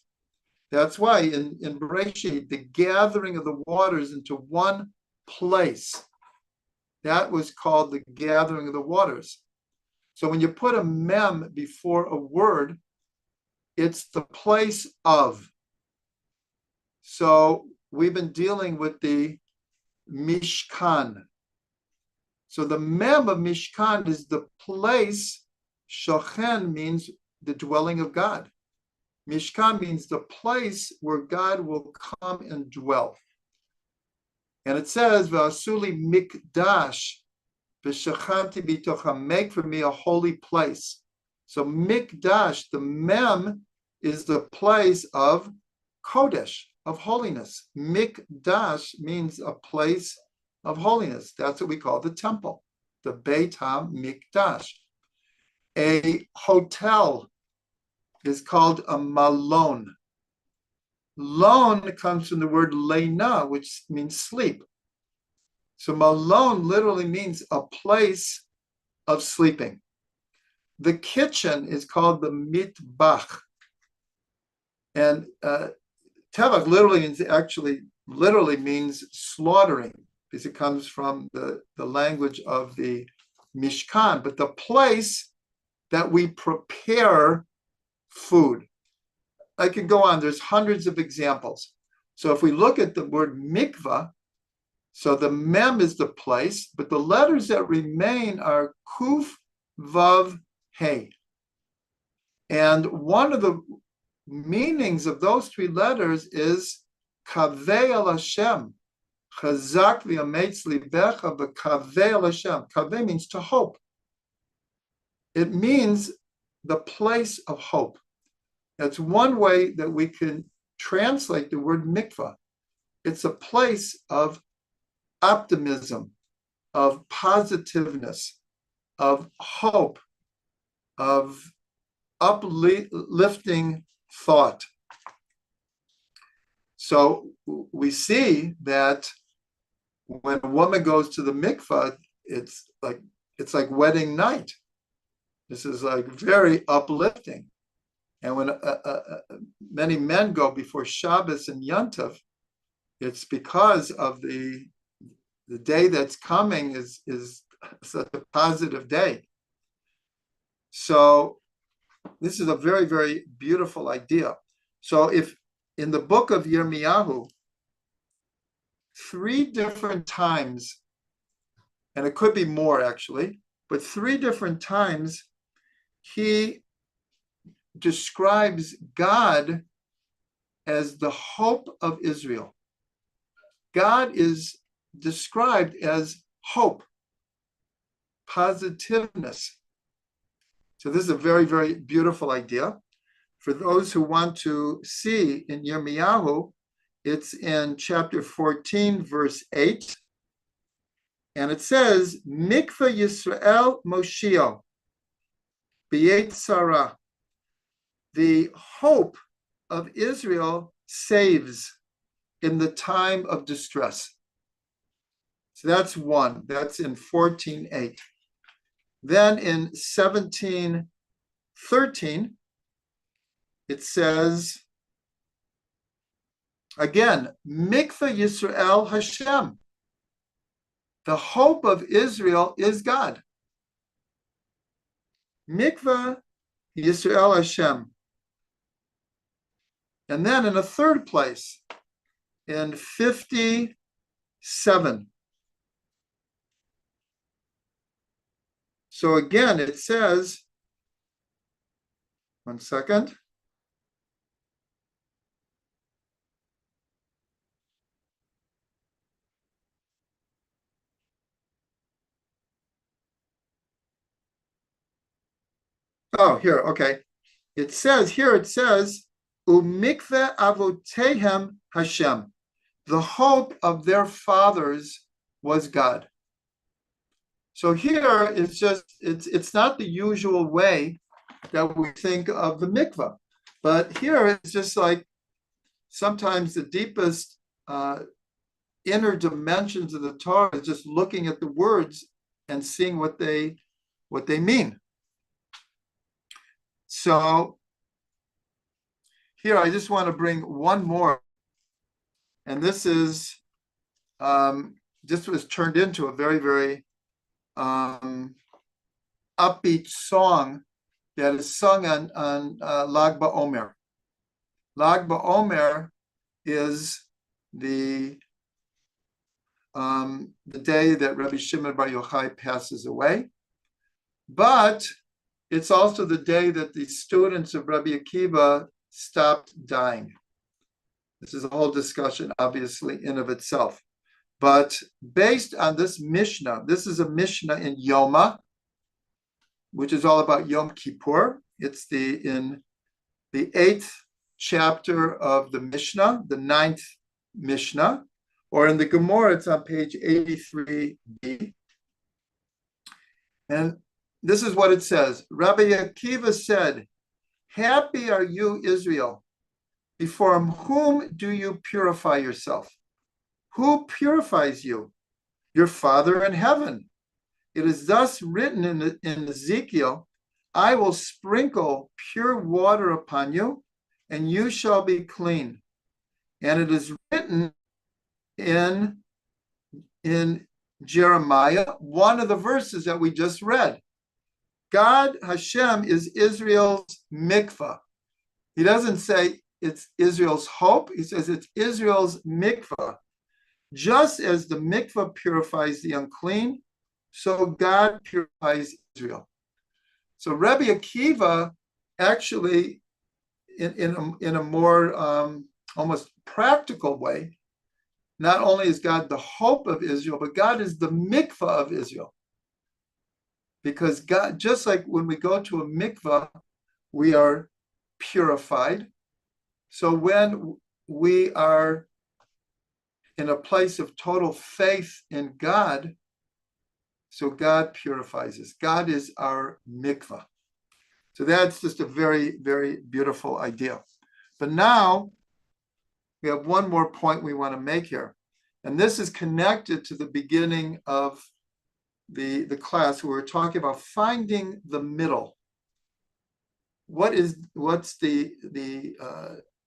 That's why in Bereshit, the gathering of the waters into one place, that was called the gathering of the waters. So when you put a mem before a word, it's the place of. So we've been dealing with the Mishkan. So the mem of Mishkan is the place. Shochen means the dwelling of God. Mishkan means the place where God will come and dwell. And it says, V'asuli mikdash v'shachanti bitocha, make for me a holy place. So mikdash, the mem, is the place of kodesh, of holiness. Mikdash means a place of holiness. That's what we call the temple, the Beit HaMikdash. A hotel is called a malon. Lon comes from the word leina, which means sleep. So malon literally means a place of sleeping. The kitchen is called the mitbach. And tevach literally means slaughtering, because it comes from the language of the Mishkan, but the place that we prepare food. I can go on, there's hundreds of examples. So if we look at the word mikvah, so the mem is the place, but the letters that remain are kuf, vav, hey. And one of the meanings of those three letters is kaveh el Hashem, chazak v'yametz libecha v'kaveh el Hashem. Kaveh means to hope. It means the place of hope. That's one way that we can translate the word mikvah. It's a place of optimism, of positiveness, of hope, of uplifting thought. So we see that when a woman goes to the mikvah, it's like wedding night. This is like very uplifting. And when many men go before Shabbos and Yontif, it's because of the day that's coming is such a positive day. So this is a very, very beautiful idea. So if in the book of Yirmiyahu, 3 different times, and it could be more actually, but 3 different times, he describes God as the hope of Israel. God is described as hope, positiveness. So this is a very, very beautiful idea. For those who want to see in Yirmiyahu, it's in chapter 14, verse 8. And it says, Mikvah Yisrael Moshio, B'yet Sarah. The hope of Israel saves in the time of distress. So that's one. That's in 14:8. Then in 17:13, it says, again, Mikvah Yisrael Hashem. The hope of Israel is God. Mikvah Yisrael Hashem. And then in a third place, in 57. So again, it says, one second. Oh, here, okay. It says, Umikveh avotehem Hashem. The hope of their fathers was God. So here it's not the usual way that we think of the mikvah, but here it's just like sometimes the deepest inner dimensions of the Torah is just looking at the words and seeing what they mean. So here I just want to bring one more, and this is this was turned into a very, very upbeat song that is sung on Lag BaOmer. Lag BaOmer is the day that Rabbi Shimon Bar Yochai passes away, but it's also the day that the students of Rabbi Akiva stopped dying. This is a whole discussion, obviously, in of itself. But based on this Mishnah, this is a Mishnah in Yoma, which is all about Yom Kippur. It's in the 8th chapter of the Mishnah, the 9th Mishnah, or in the Gemara, it's on page 83b. And this is what it says. Rabbi Akiva said, "Happy are you, Israel. Before whom do you purify yourself? Who purifies you? Your Father in heaven. It is thus written in Ezekiel, I will sprinkle pure water upon you, and you shall be clean. And it is written in Jeremiah, one of the verses that we just read. God, Hashem, is Israel's mikvah. He doesn't say it's Israel's hope. He says it's Israel's mikvah. Just as the mikvah purifies the unclean, so God purifies Israel. So Rabbi Akiva actually, in a more almost practical way, not only is God the hope of Israel, but God is the mikvah of Israel. Because God, just like when we go to a mikvah, we are purified. So when we are in a place of total faith in God, so God purifies us. God is our mikvah. So that's just a very, very beautiful idea. But now we have one more point we want to make here. And this is connected to the beginning of the class where we're talking about finding the middle. What's the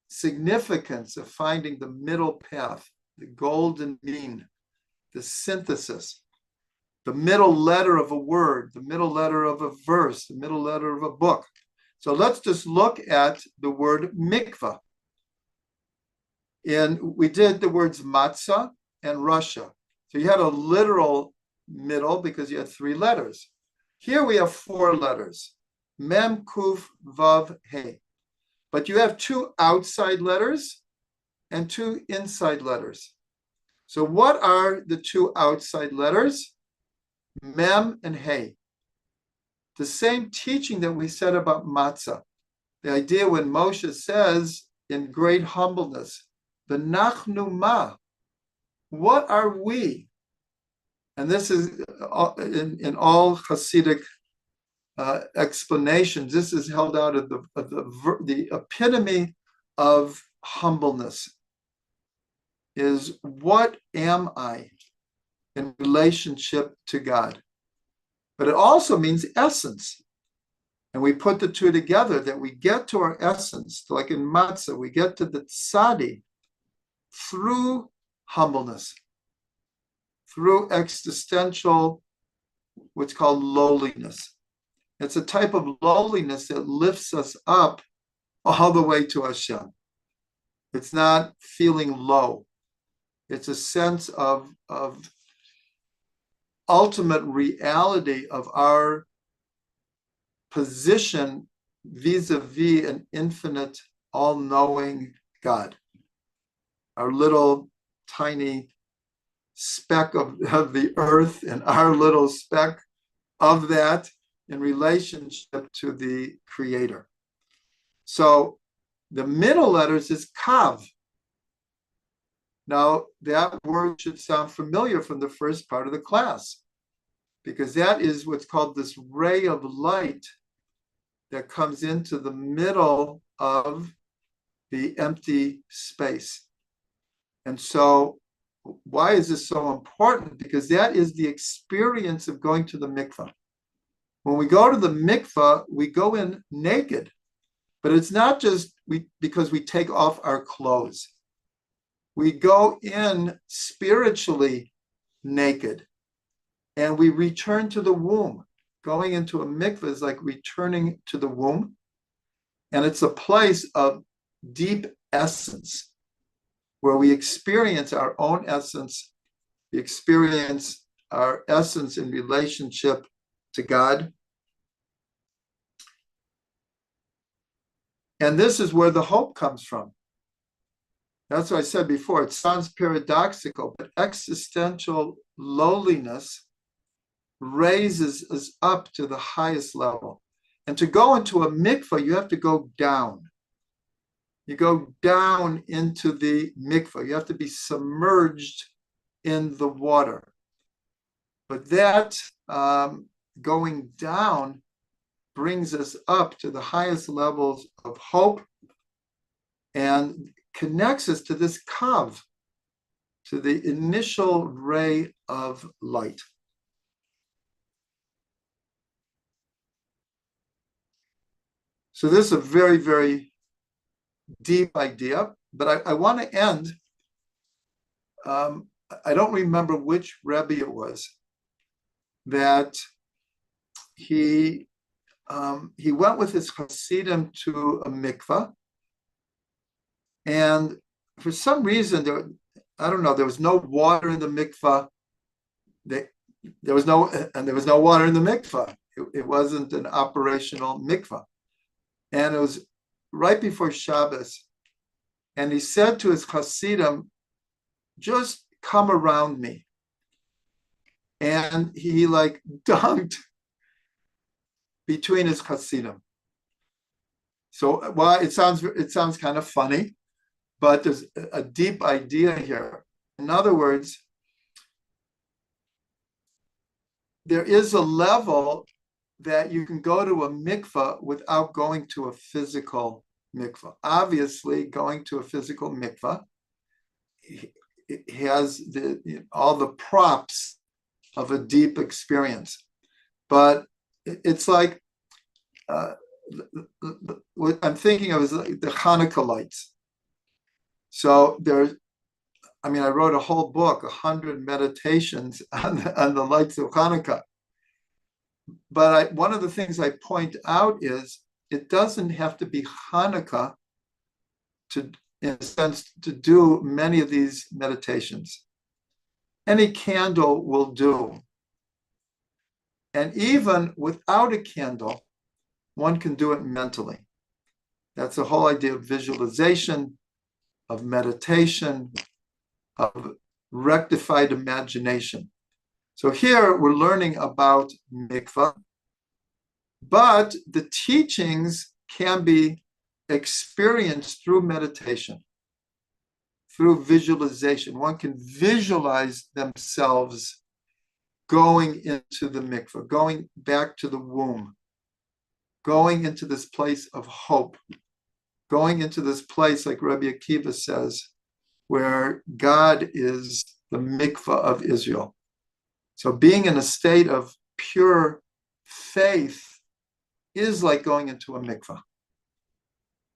significance of finding the middle path, the golden mean, the synthesis, the middle letter of a word, the middle letter of a verse, the middle letter of a book. So let's just look at the word mikvah. And we did the words matzah and rasha. So you had a literal middle because you had 3 letters. Here we have 4 letters, mem, kuf, vav, he. But you have 2 outside letters and 2 inside letters. So what are the 2 outside letters? Mem and he. The same teaching that we said about matzah. The idea when Moshe says in great humbleness, V'nachnu ma, what are we? And this is in all Hasidic explanations. This is held out of the epitome of humbleness. Is what am I in relationship to God? But it also means essence. And we put the 2 together, that we get to our essence, like in matzah, we get to the tzadi through humbleness, through existential, what's called lowliness. It's a type of lowliness that lifts us up all the way to Hashem. It's not feeling low. It's a sense of ultimate reality of our position vis-a-vis an infinite, all-knowing God. Our little tiny speck of the earth and our little speck of that in relationship to the Creator. So the middle letters is kav. Now, that word should sound familiar from the first part of the class, because that is what's called this ray of light that comes into the middle of the empty space. And so, why is this so important? Because that is the experience of going to the mikvah. When we go to the mikvah, we go in naked, but it's not just because we take off our clothes. We go in spiritually naked, and we return to the womb. Going into a mikvah is like returning to the womb, and it's a place of deep essence where we experience our own essence, we experience our essence in relationship to God. And this is where the hope comes from. That's what I said before. It sounds paradoxical, but existential lowliness raises us up to the highest level. And to go into a mikvah, you have to go down. You go down into the mikvah. You have to be submerged in the water. But that going down brings us up to the highest levels of hope and connects us to this kav, to the initial ray of light. So this is a very, very deep idea, but I want to end. I don't remember which Rebbe it was that he went with his Hasidim to a mikvah, and for some reason I don't know, there was no water in the mikvah. There was no water in the mikvah. It wasn't an operational mikvah, and it was right before Shabbos, and he said to his Hasidim, "Just come around me," and he like dunked between his Hasidim. So, well, it sounds kind of funny, but there's a deep idea here. In other words, there is a level that you can go to a mikvah without going to a physical mikvah. Obviously, going to a physical mikvah, it has all the props of a deep experience. But it's like, what I'm thinking of is like the Hanukkah lights. So I wrote a whole book, 100 meditations on the lights of Hanukkah. But one of the things I point out is it doesn't have to be Hanukkah in a sense, to do many of these meditations. Any candle will do. And even without a candle, one can do it mentally. That's the whole idea of visualization, of meditation, of rectified imagination. So here we're learning about mikvah, but the teachings can be experienced through meditation, through visualization. One can visualize themselves going into the mikvah, going back to the womb, going into this place of hope, going into this place, like Rabbi Akiva says, where God is the mikvah of Israel. So being in a state of pure faith is like going into a mikvah.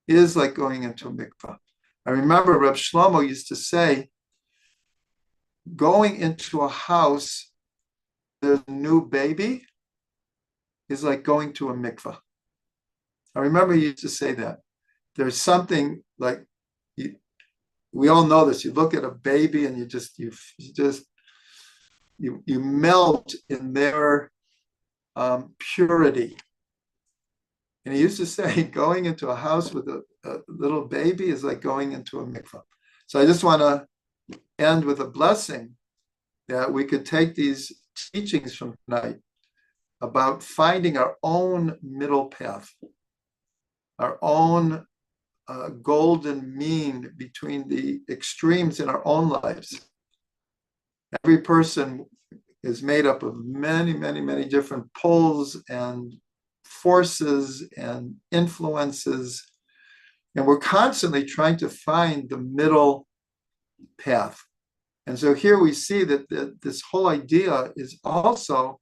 Is like going into a mikvah. I remember Reb Shlomo used to say, going into a house, there's a new baby, is like going to a mikvah. I remember he used to say that. There's something like, we all know this. You look at a baby and you melt in their purity. And he used to say, going into a house with a little baby is like going into a mikvah. So I just want to end with a blessing that we could take these teachings from tonight about finding our own middle path, our own golden mean between the extremes in our own lives. Every person is made up of many, many, many different pulls and forces and influences. And we're constantly trying to find the middle path. And so here we see that this whole idea is also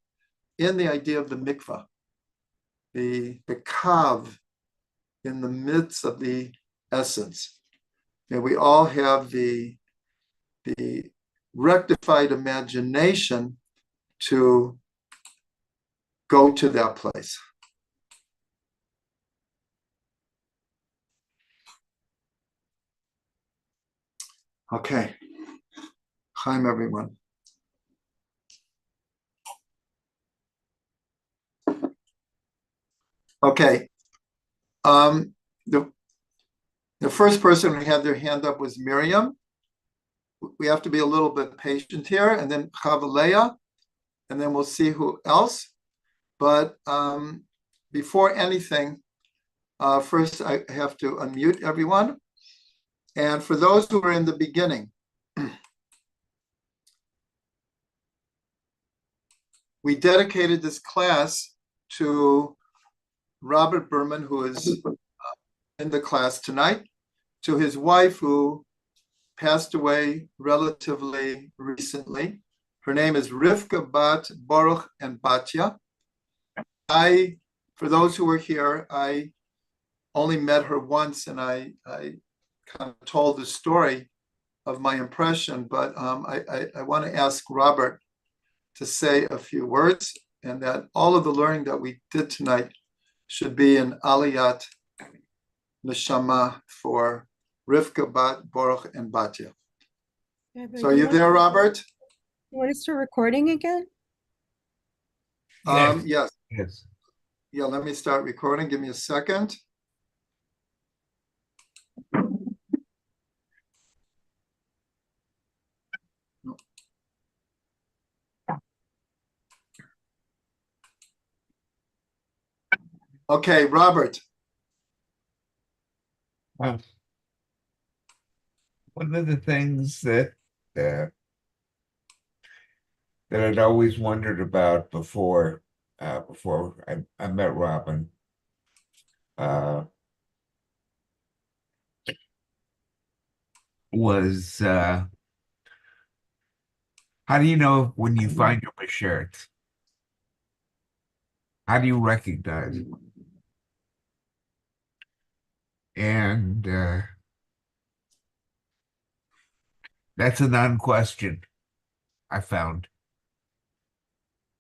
in the idea of the mikvah, the kav in the midst of the essence. And we all have the rectified imagination to go to that place. Okay. Chaim, everyone. Okay. The first person who had their hand up was Miriam. We have to be a little bit patient here, and then Chavaleya, and then we'll see who else. But before anything, first I have to unmute everyone. And for those who are in the beginning, we dedicated this class to Robert Berman, who is in the class tonight, to his wife, who passed away relatively recently. Her name is Rivka Bat Baruch and Batya. For those who were here, I only met her once, and I kind of told the story of my impression, but I want to ask Robert to say a few words, and that all of the learning that we did tonight should be an Aliyat Neshama for Rivka Bat Baruch and Batya. Yeah, So are you there, Robert? You want to start recording again? Yes. Yes. Yeah, let me start recording. Give me a second. Okay, Robert. One of the things that I'd always wondered about before I met Robin, was how do you know when you find your bashert? How do you recognize it? And that's a non-question, I found,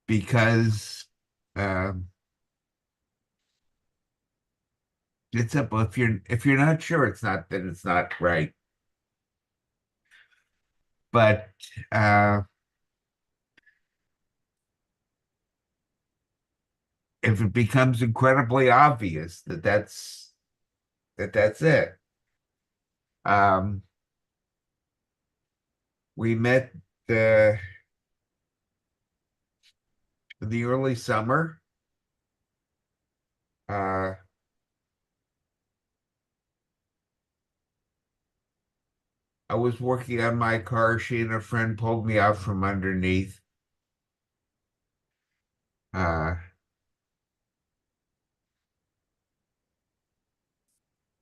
because it's simple. If you're not sure, it's not, then it's not right. But if it becomes incredibly obvious that that's it. We met in the early summer. I was working on my car. She and a friend pulled me out from underneath.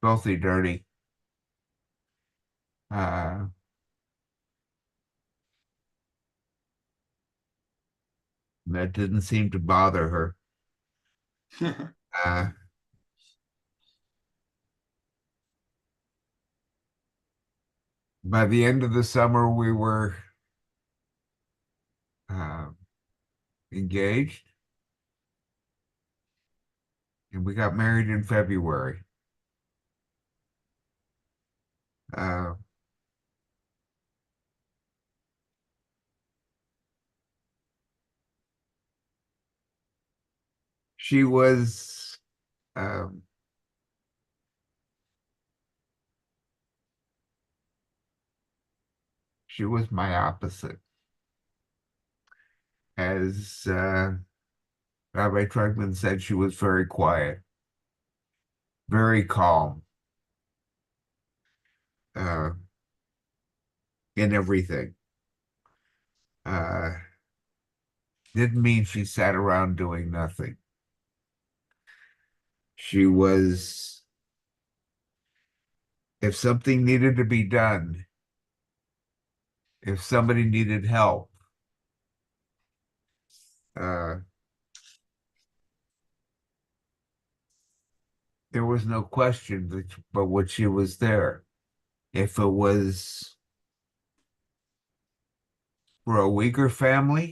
Filthy dirty. That didn't seem to bother her. By the end of the summer, we were engaged, and we got married in February. She was my opposite. As Rabbi Trugman said, she was very quiet, very calm in everything. Didn't mean she sat around doing nothing. She was, if something needed to be done, if somebody needed help, there was no question but what she was there. If it was for a weaker family,